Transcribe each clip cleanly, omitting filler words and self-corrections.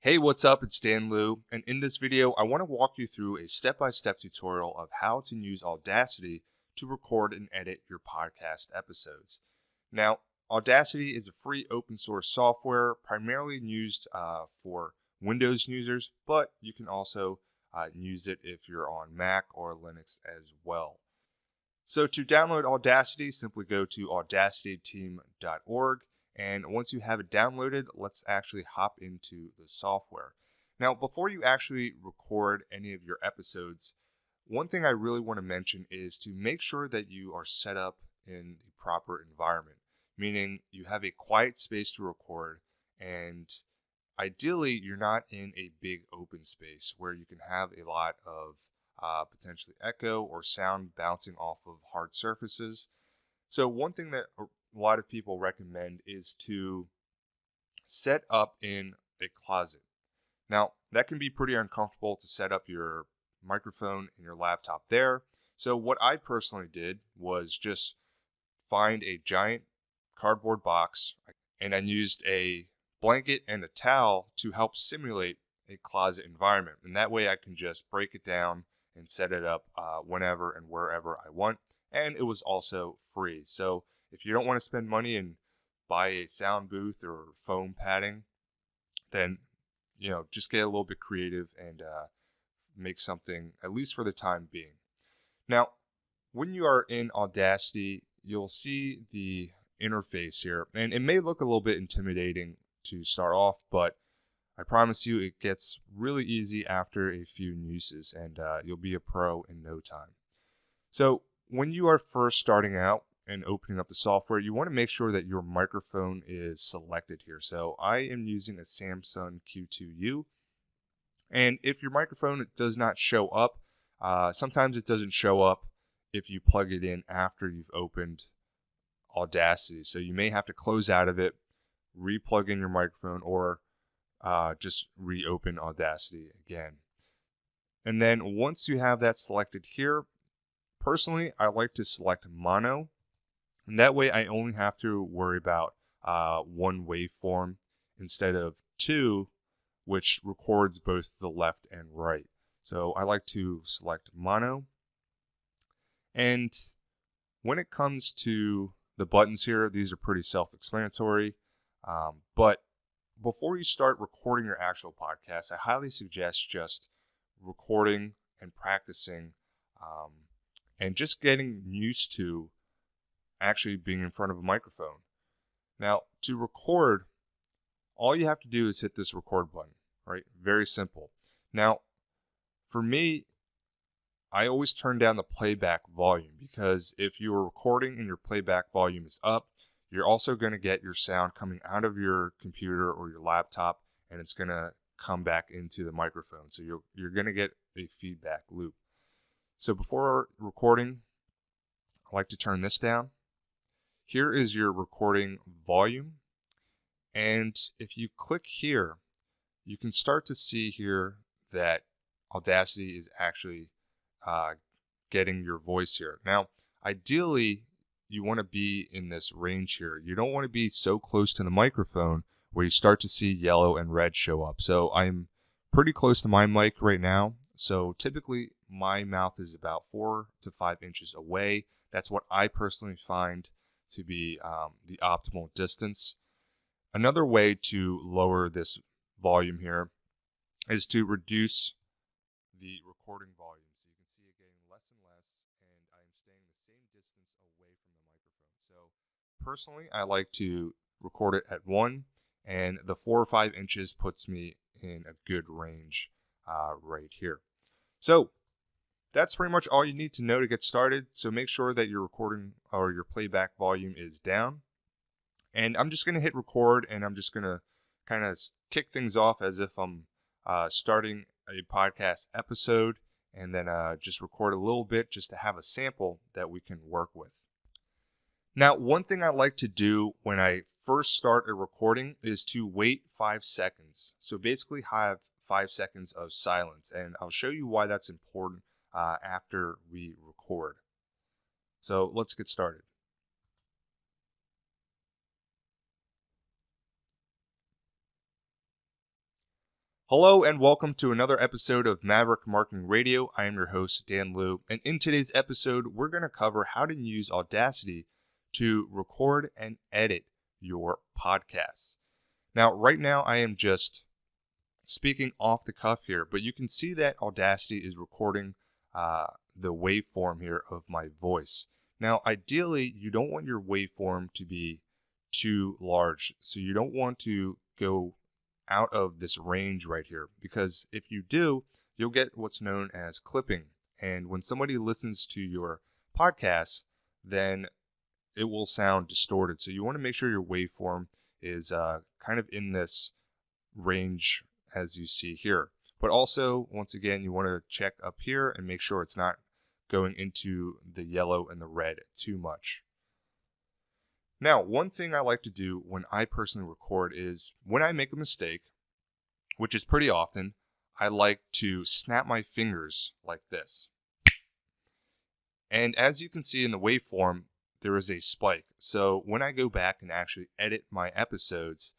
Hey, what's up? It's Dan Liu, and in this video, I want to walk you through a step-by-step tutorial of how to use Audacity to record and edit your podcast episodes. Now, Audacity is a free open source software primarily used for Windows users, but you can also use it if you're on Mac or Linux as well. So to download Audacity, simply go to audacityteam.org. And once you have it downloaded, let's actually hop into the software. Now, before you actually record any of your episodes, one thing I really want to mention is to make sure that you are set up in the proper environment, meaning you have a quiet space to record, and ideally you're not in a big open space where you can have a lot of potentially echo or sound bouncing off of hard surfaces. So one thing that a lot of people recommend is to set up in a closet. Now, that can be pretty uncomfortable to set up your microphone and your laptop there. So what I personally did was just find a giant cardboard box, and I used a blanket and a towel to help simulate a closet environment. And that way I can just break it down and set it up whenever and wherever I want. And it was also free. So if you don't want to spend money and buy a sound booth or foam padding, then just get a little bit creative and make something, at least for the time being. Now, when you are in Audacity, you'll see the interface here, and it may look a little bit intimidating to start off, but I promise you it gets really easy after a few uses, and you'll be a pro in no time. So when you are first starting out and opening up the software, you want to make sure that your microphone is selected here. So I am using a Samsung Q2U, and if your microphone does not show up, sometimes it doesn't show up if you plug it in after you've opened Audacity. So you may have to close out of it, re-plug in your microphone, or just reopen Audacity again. And then once you have that selected here, personally, I like to select mono, and that way I only have to worry about one waveform instead of two, which records both the left and right. So I like to select mono. And when it comes to the buttons here, these are pretty self-explanatory. But before you start recording your actual podcast, I highly suggest just recording and practicing and just getting used to actually being in front of a microphone. Now, to record, all you have to do is hit this record button, right? Very simple. Now, for me, I always turn down the playback volume, because if you are recording and your playback volume is up, you're also going to get your sound coming out of your computer or your laptop, and it's going to come back into the microphone. So you're going to get a feedback loop. So before recording, I like to turn this down. Here is your recording volume. And if you click here, you can start to see here that Audacity is actually getting your voice here. Now, ideally, you want to be in this range here. You don't want to be so close to the microphone where you start to see yellow and red show up. So I'm pretty close to my mic right now. So typically my mouth is about 4 to 5 inches away. That's what I personally find to be the optimal distance. Another way to lower this volume here is to reduce the recording volume. So you can see it getting less and less, and I'm staying the same distance away from the microphone. So personally, I like to record it at 1, and the 4 or 5 inches puts me in a good range right here. So that's pretty much all you need to know to get started. So make sure that your recording or your playback volume is down. And I'm just going to hit record, and I'm just going to kind of kick things off as if I'm starting a podcast episode, and then just record a little bit just to have a sample that we can work with. Now, one thing I like to do when I first start a recording is to wait 5 seconds. So basically have 5 seconds of silence, and I'll show you why that's important after we record. So let's get started. Hello and welcome to another episode of Maverick Marketing Radio. I am your host, Dan Liu, and in today's episode, we're going to cover how to use Audacity to record and edit your podcasts. Now, right now, I am just speaking off the cuff here, but you can see that Audacity is recording the waveform here of my voice. Now, ideally, you don't want your waveform to be too large, so you don't want to go out of this range right here, because if you do, you'll get what's known as clipping. And when somebody listens to your podcast, then it will sound distorted. So you want to make sure your waveform is kind of in this range as you see here. But also, once again, you want to check up here and make sure it's not going into the yellow and the red too much. Now, one thing I like to do when I personally record is when I make a mistake, which is pretty often, I like to snap my fingers like this. And as you can see in the waveform, there is a spike. So when I go back and actually edit my episodes,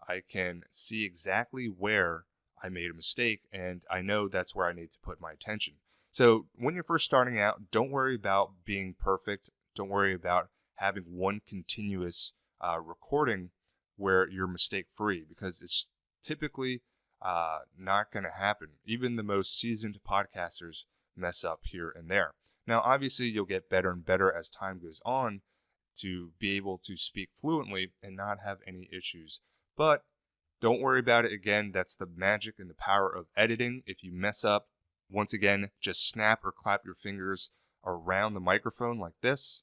I can see exactly where I made a mistake, and I know that's where I need to put my attention. So when you're first starting out, don't worry about being perfect. Don't worry about having one continuous recording where you're mistake free, because it's typically not going to happen. Even the most seasoned podcasters mess up here and there. Now, obviously, you'll get better and better as time goes on to be able to speak fluently and not have any issues. But don't worry about it. Again, that's the magic and the power of editing. If you mess up, once again, just snap or clap your fingers around the microphone like this,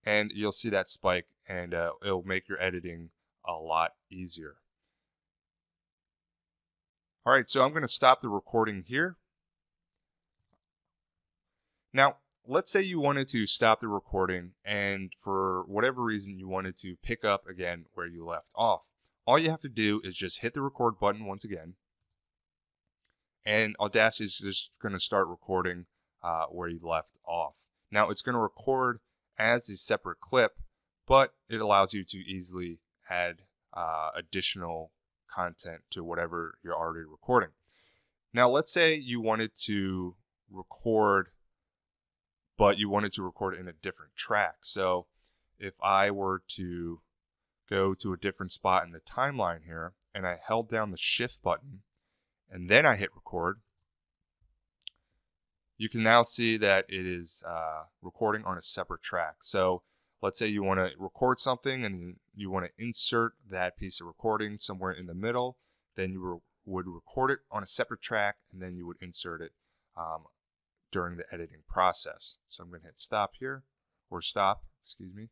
and you'll see that spike, and it'll make your editing a lot easier. All right, so I'm going to stop the recording here. Now, let's say you wanted to stop the recording, and for whatever reason you wanted to pick up again where you left off. All you have to do is just hit the record button once again, and Audacity is just going to start recording where you left off. Now, it's going to record as a separate clip, but it allows you to easily add additional content to whatever you're already recording. Now, let's say you wanted to record, but you wanted to record in a different track. So if I were to go to a different spot in the timeline here, and I held down the shift button, and then I hit record, you can now see that it is recording on a separate track. So let's say you want to record something and you want to insert that piece of recording somewhere in the middle, then you would record it on a separate track, and then you would insert it during the editing process. So I'm going to hit stop here, or stop, excuse me.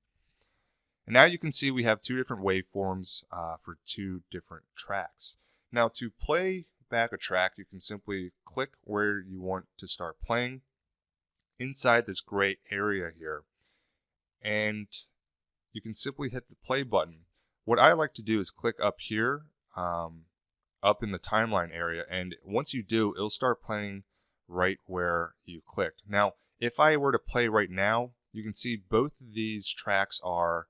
And now you can see we have two different waveforms for two different tracks. Now, to play back a track, you can simply click where you want to start playing inside this gray area here, and you can simply hit the play button. What I like to do is click up here, up in the timeline area, and once you do, it'll start playing right where you clicked. Now, if I were to play right now, you can see both of these tracks are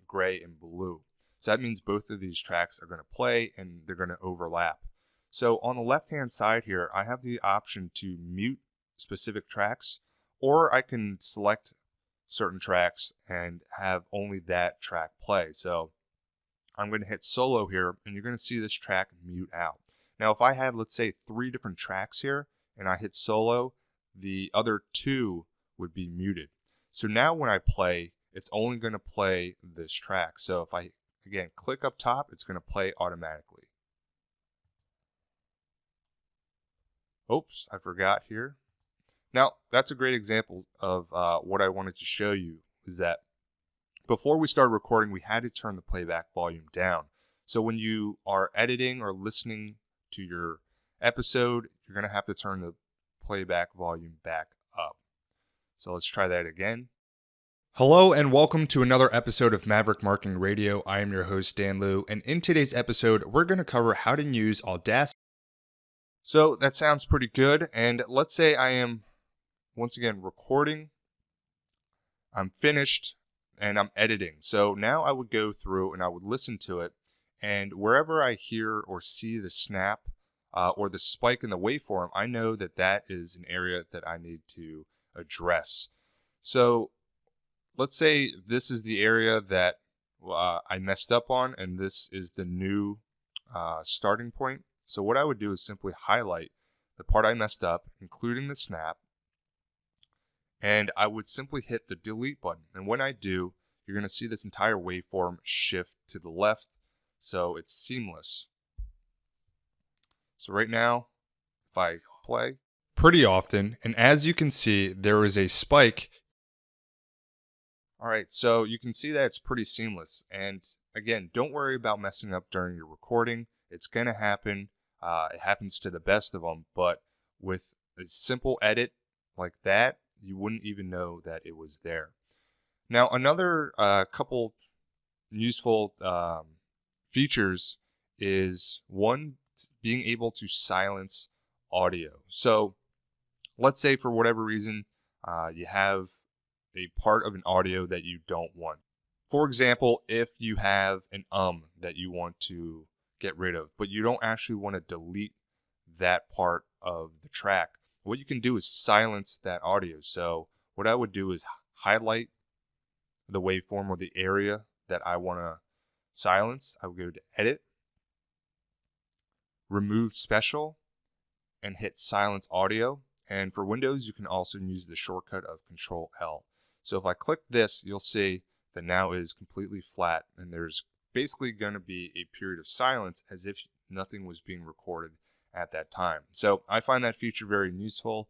gray and blue. So that means both of these tracks are going to play and they're going to overlap. So on the left-hand side here, I have the option to mute specific tracks, or I can select certain tracks and have only that track play. So I'm going to hit solo here, and you're going to see this track mute out. Now, if I had, let's say, 3 different tracks here, and I hit solo, the other 2 would be muted. So now when I play, it's only going to play this track. So if I, again, click up top, it's going to play automatically. Oops, I forgot here. Now, that's a great example of what I wanted to show you, is that before we started recording, we had to turn the playback volume down. So when you are editing or listening to your episode, you're going to have to turn the playback volume back up. So let's try that again. Hello and welcome to another episode of Maverick Marketing Radio. I am your host, Dan Liu, and in today's episode, we're going to cover how to use Audacity. So that sounds pretty good, and let's say I am, once again, recording, I'm finished, and I'm editing. So now I would go through and I would listen to it, And wherever I hear or see the snap or the spike in the waveform, I know that that is an area that I need to address. So let's say this is the area that I messed up on, and this is the new starting point. So what I would do is simply highlight the part I messed up, including the snap, and I would simply hit the delete button. And when I do, you're going to see this entire waveform shift to the left, so it's seamless. So right now, if I play, pretty often, and as you can see, there is a spike. All right, so you can see that it's pretty seamless. And again, don't worry about messing up during your recording. It's going to happen. It happens to the best of them, but with a simple edit like that, you wouldn't even know that it was there. Now, another couple useful features is one, being able to silence audio. So let's say for whatever reason, you have a part of an audio that you don't want. For example, if you have an that you want to get rid of, but you don't actually want to delete that part of the track, what you can do is silence that audio. So what I would do is highlight the waveform or the area that I want to silence. I would go to Edit, Remove Special, and hit Silence Audio. And for Windows, you can also use the shortcut of Control-L. So if I click this, you'll see that now it is completely flat, and there's basically going to be a period of silence as if nothing was being recorded at that time. So I find that feature very useful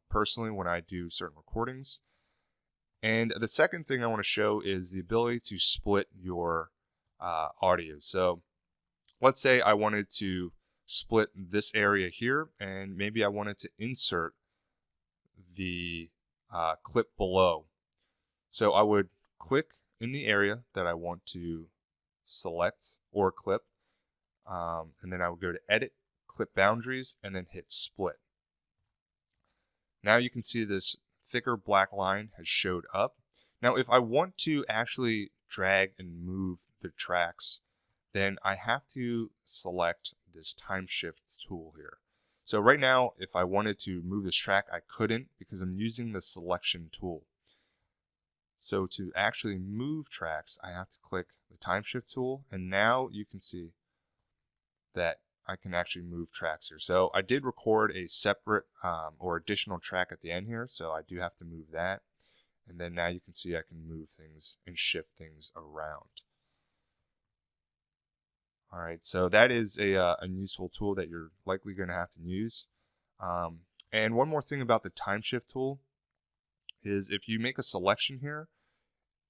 personally when I do certain recordings. And the second thing I want to show is the ability to split your audio. So let's say I wanted to split this area here, and maybe I wanted to insert the clip below. So I would click in the area that I want to select or clip, and then I would go to Edit, Clip Boundaries, and then hit Split. Now you can see this thicker black line has showed up. Now if I want to actually drag and move the tracks, then I have to select this time shift tool here. So right now, if I wanted to move this track, I couldn't because I'm using the selection tool. So to actually move tracks, I have to click the time shift tool, and now you can see that I can actually move tracks here. So I did record a separate or additional track at the end here, so I do have to move that. And then now you can see I can move things and shift things around. All right, so that is a useful tool that you're likely going to have to use. And one more thing about the time shift tool is if you make a selection here,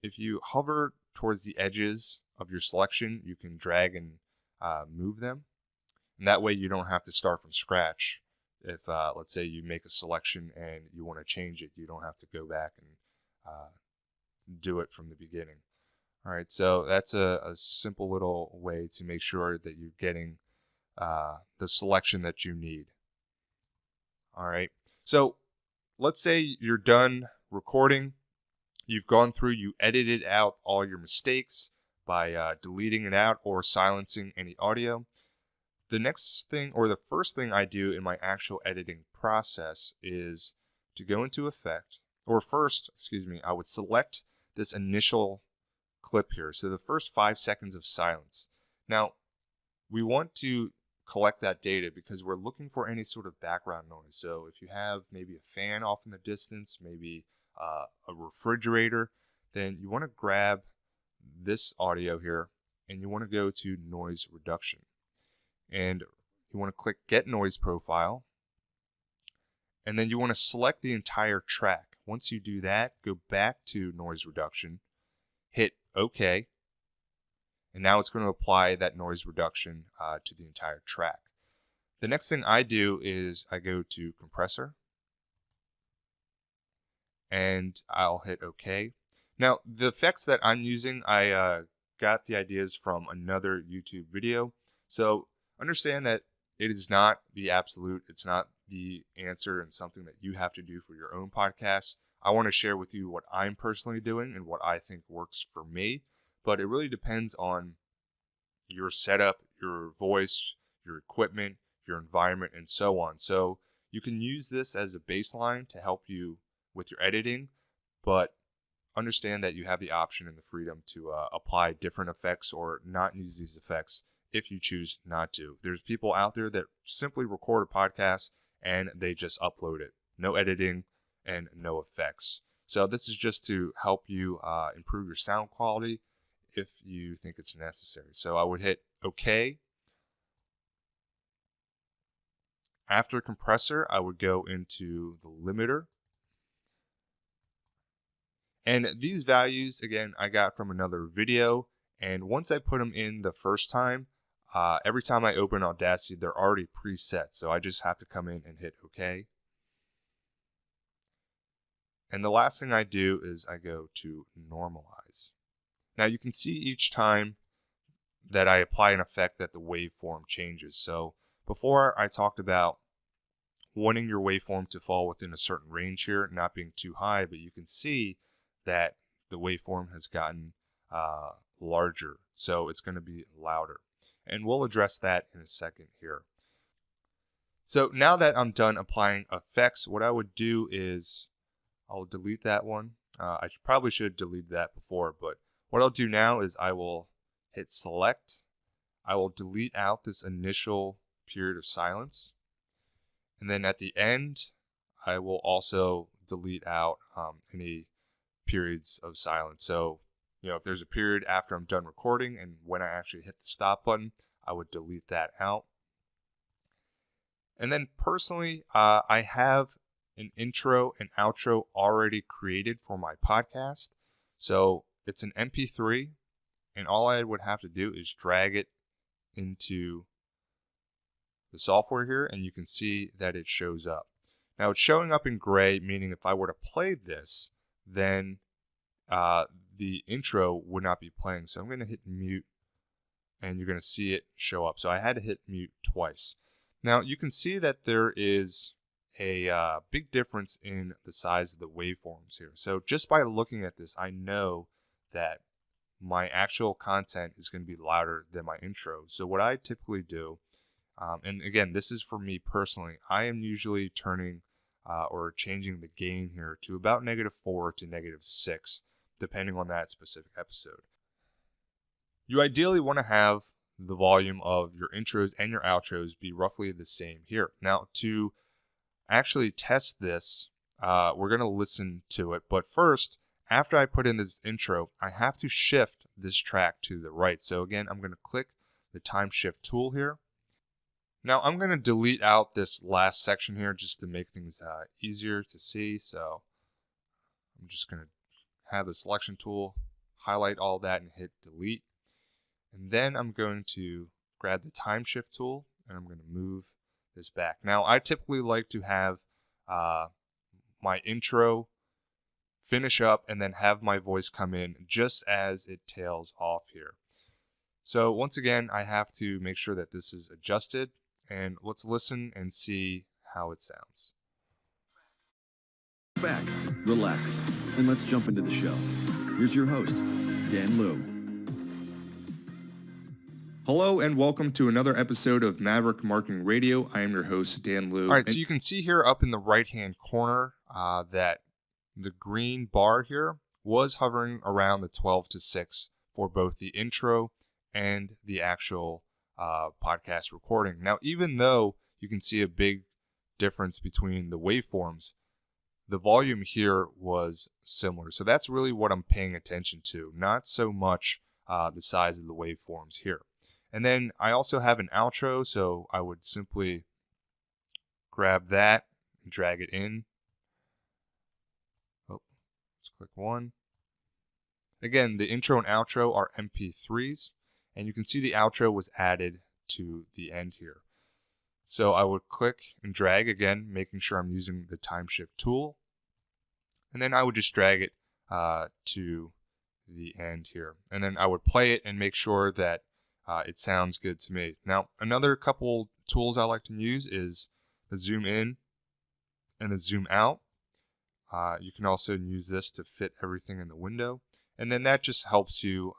if you hover towards the edges of your selection, you can drag and move them. And that way you don't have to start from scratch. If, let's say, you make a selection and you want to change it, you don't have to go back and do it from the beginning. All right, so that's a simple little way to make sure that you're getting the selection that you need. All right, so let's say you're done recording. You've gone through, you edited out all your mistakes by deleting it out or silencing any audio. The next thing, or the first thing I do in my actual editing process is to go into Effect, or first, I would select this initial clip here. So the first 5 seconds of silence. Now, we want to collect that data because we're looking for any sort of background noise. So if you have maybe a fan off in the distance, maybe a refrigerator, then you want to grab this audio here and you want to go to noise reduction. And you want to click Get Noise Profile. And then you want to select the entire track. Once you do that, go back to noise reduction, hit OK, and now it's going to apply that noise reduction to the entire track. The next thing I do is I go to Compressor, and I'll hit OK. Now, the effects that I'm using, I got the ideas from another YouTube video. So understand that it is not the absolute, it's not the answer and something that you have to do for your own podcast. I want to share with you what I'm personally doing and what I think works for me, but it really depends on your setup, your voice, your equipment, your environment, and so on. So you can use this as a baseline to help you with your editing, but understand that you have the option and the freedom to apply different effects or not use these effects if you choose not to. There's people out there that simply record a podcast and they just upload it. No editing and no effects. So this is just to help you improve your sound quality if you think it's necessary. So I would hit OK. After compressor, I would go into the limiter. And these values, again, I got from another video. And once I put them in the first time, every time I open Audacity, they're already preset. So I just have to come in and hit OK. And the last thing I do is I go to Normalize. Now you can see each time that I apply an effect that the waveform changes. So before I talked about wanting your waveform to fall within a certain range here, not being too high, but you can see that the waveform has gotten larger. So it's going to be louder. And we'll address that in a second here. So now that I'm done applying effects, what I would do is I'll delete that one. I probably should have deleted that before, but what I'll do now is I will hit select. I will delete out this initial period of silence. And then at the end, I will also delete out any periods of silence. So, if there's a period after I'm done recording and when I actually hit the stop button, I would delete that out. And then personally, I have an intro and outro already created for my podcast. So it's an MP3, and all I would have to do is drag it into the software here, and you can see that it shows up. Now it's showing up in gray, meaning if I were to play this, then the intro would not be playing. So I'm going to hit mute, and you're going to see it show up. So I had to hit mute twice. Now you can see that there is a big difference in the size of the waveforms here. So just by looking at this, I know that my actual content is going to be louder than my intro. So what I typically do, and again, this is for me personally, I am usually turning or changing the gain here to about -4 to -6, depending on that specific episode. You ideally want to have the volume of your intros and your outros be roughly the same here. Now, to actually test this, we're going to listen to it. But first, after I put in this intro, I have to shift this track to the right. So again, I'm going to click the time shift tool here. Now I'm going to delete out this last section here just to make things easier to see. So I'm just going to have the selection tool, highlight all that and hit delete. And then I'm going to grab the time shift tool and I'm going to move this back. Now I typically like to have my intro finish up and then have my voice come in just as it tails off here. So once again, I have to make sure that this is adjusted, and let's listen and see how it sounds. Back, relax, and let's jump into the show. Here's your host, Dan Liu. Hello and welcome to another episode of Maverick Marketing Radio. I am your host, Dan Liu. All right, so you can see here up in the right-hand corner that the green bar here was hovering around the 12 to 6 for both the intro and the actual podcast recording. Now, even though you can see a big difference between the waveforms, the volume here was similar. So that's really what I'm paying attention to, not so much the size of the waveforms here. And then I also have an outro, so I would simply grab that and drag it in. Oh, let's click one. Again, the intro and outro are MP3s, and you can see the outro was added to the end here. So I would click and drag again, making sure I'm using the time shift tool. And then I would just drag it to the end here. And then I would play it and make sure that it sounds good to me. Now, another couple tools I like to use is the zoom in and the zoom out. You can also use this to fit everything in the window. And then that just helps you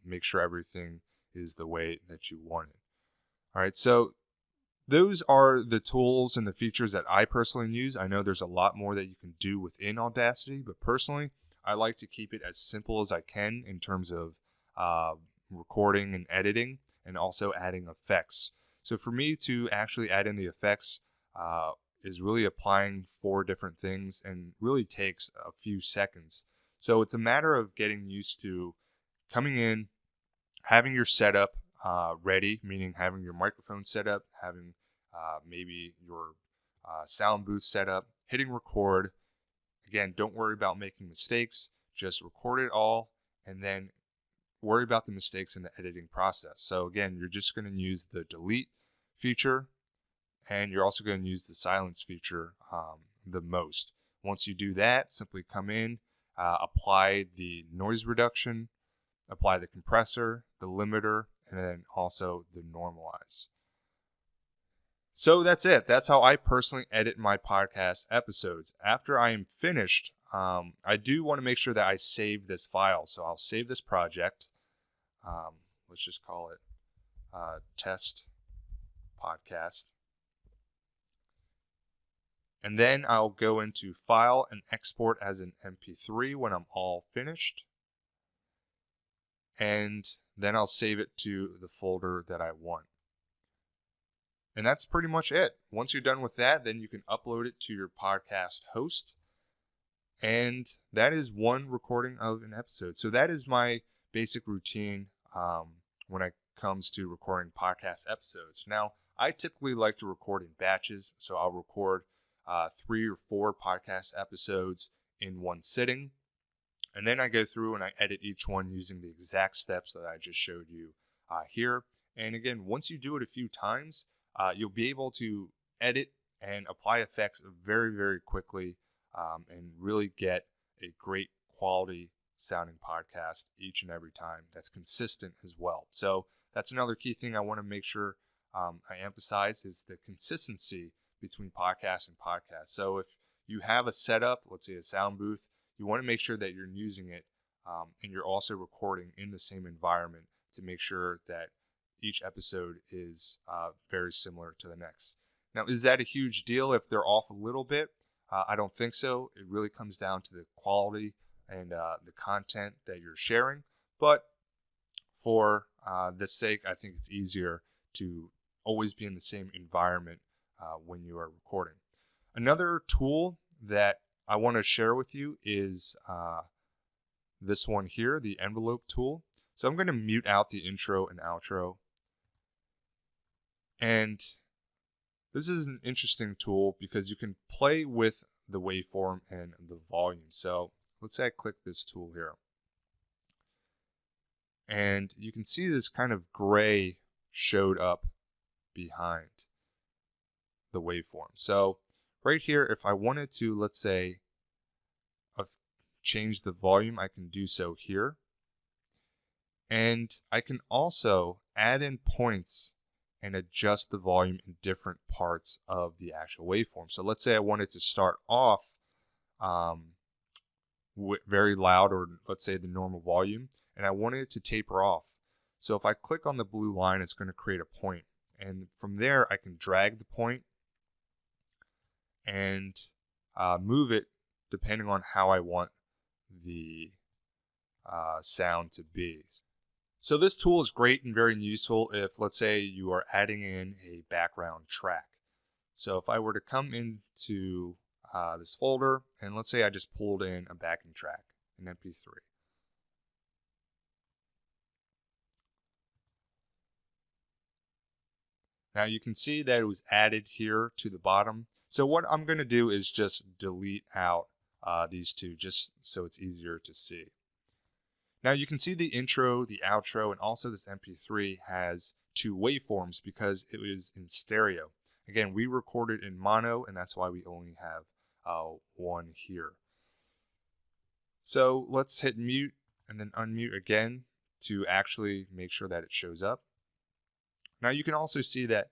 make sure everything is the way that you want it. All right, so those are the tools and the features that I personally use. I know there's a lot more that you can do within Audacity, but personally, I like to keep it as simple as I can in terms of recording and editing, and also adding effects. So for me to actually add in the effects is really applying 4 different things and really takes a few seconds. So it's a matter of getting used to coming in, having your setup ready, meaning having your microphone set up, having maybe your sound booth set up, hitting record. Again, don't worry about making mistakes. Just record it all and then worry about the mistakes in the editing process. So again, you're just going to use the delete feature, and you're also going to use the silence feature the most. Once you do that, simply come in, apply the noise reduction, apply the compressor, the limiter, and then also the normalize. So that's it. That's how I personally edit my podcast episodes. After I am finished, I do want to make sure that I save this file. So I'll save this project. Let's just call it test podcast. And then I'll go into file and export as an MP3 when I'm all finished. And then I'll save it to the folder that I want. And that's pretty much it. Once you're done with that, then you can upload it to your podcast host. And that is one recording of an episode. So that is my basic routine when it comes to recording podcast episodes. Now, I typically like to record in batches. So I'll record 3 or 4 podcast episodes in one sitting. And then I go through and I edit each one using the exact steps that I just showed you here. And again, once you do it a few times, you'll be able to edit and apply effects very, very quickly and really get a great quality sounding podcast each and every time that's consistent as well. So that's another key thing I want to make sure I emphasize is the consistency between podcast and podcast. So if you have a setup, let's say a sound booth, you want to make sure that you're using it and you're also recording in the same environment to make sure that each episode is very similar to the next. Now, is that a huge deal if they're off a little bit? I don't think so. It really comes down to the quality and the content that you're sharing. But for this sake, I think it's easier to always be in the same environment when you are recording. Another tool that I want to share with you is this one here, the envelope tool. So I'm going to mute out the intro and outro. And this is an interesting tool because you can play with the waveform and the volume. So let's say I click this tool here. And you can see this kind of gray showed up behind the waveform. So right here, if I wanted to, let's say, change the volume, I can do so here. And I can also add in points and adjust the volume in different parts of the actual waveform. So let's say I wanted to start off very loud, or let's say the normal volume, and I wanted it to taper off. So if I click on the blue line, it's going to create a point. And from there, I can drag the point and move it depending on how I want the sound to be. So this tool is great and very useful if, let's say, you are adding in a background track. So if I were to come into this folder, and let's say I just pulled in a backing track, an MP3. Now you can see that it was added here to the bottom. So what I'm going to do is just delete out these two just so it's easier to see. Now you can see the intro, the outro, and also this MP3 has 2 waveforms because it was in stereo. Again, we recorded in mono, and that's why we only have one here. So let's hit mute and then unmute again to actually make sure that it shows up. Now you can also see that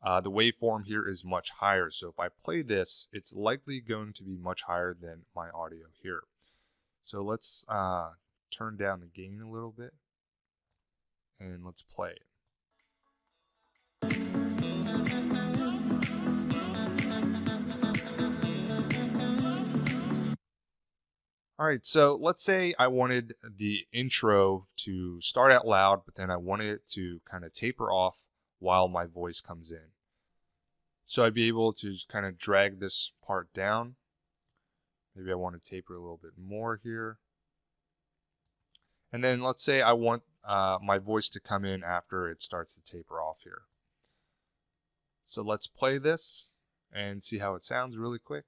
the waveform here is much higher. So if I play this, it's likely going to be much higher than my audio here. So let's turn down the gain a little bit. and let's play it. All right, so let's say I wanted the intro to start out loud, but then I wanted it to kind of taper off while my voice comes in. So I'd be able to just kind of drag this part down. Maybe I want to taper a little bit more here. And then let's say I want my voice to come in after it starts to taper off here. So let's play this and see how it sounds really quick.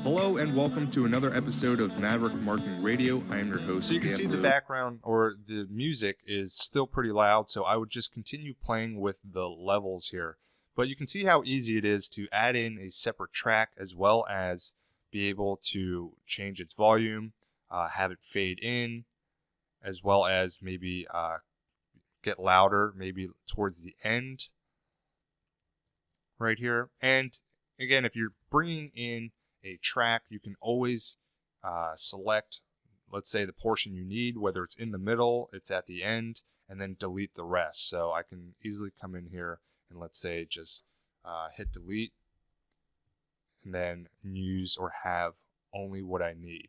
Hello and welcome to another episode of Maverick Marketing Radio. I am your host. So you can see the background or the music is still pretty loud, so I would just continue playing with the levels here. But you can see how easy it is to add in a separate track as well as be able to change its volume, have it fade in, as well as maybe get louder maybe towards the end right here. And again, if you're bringing in a track, you can always select, let's say, the portion you need, whether it's in the middle, it's at the end, and then delete the rest. So I can easily come in here and let's say just hit delete and then use or have only what I need.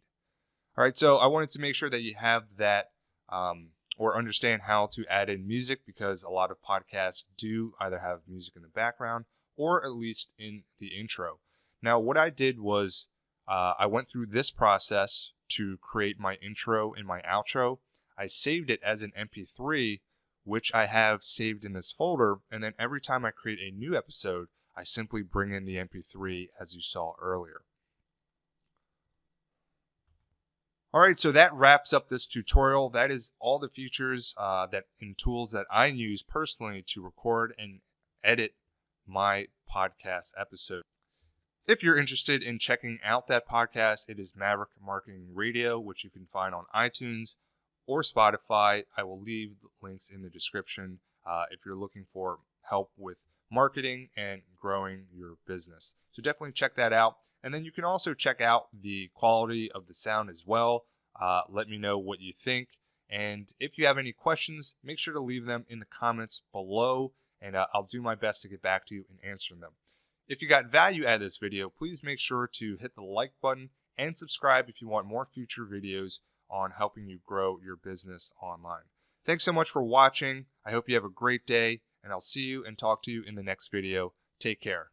All right, so I wanted to make sure that you have that or understand how to add in music, because a lot of podcasts do either have music in the background or at least in the intro. Now, what I did was I went through this process to create my intro and my outro. I saved it as an MP3, which I have saved in this folder. And then every time I create a new episode, I simply bring in the MP3 as you saw earlier. All right, so that wraps up this tutorial. That is all the features and tools that I use personally to record and edit my podcast episode. If you're interested in checking out that podcast, it is Maverick Marketing Radio, which you can find on iTunes or Spotify. I will leave links in the description if you're looking for help with marketing and growing your business. So definitely check that out. And then you can also check out the quality of the sound as well. Let me know what you think. And if you have any questions, make sure to leave them in the comments below, and I'll do my best to get back to you and answer them. If you got value out of this video, please make sure to hit the like button and subscribe if you want more future videos on helping you grow your business online. Thanks so much for watching. I hope you have a great day, and I'll see you and talk to you in the next video. Take care.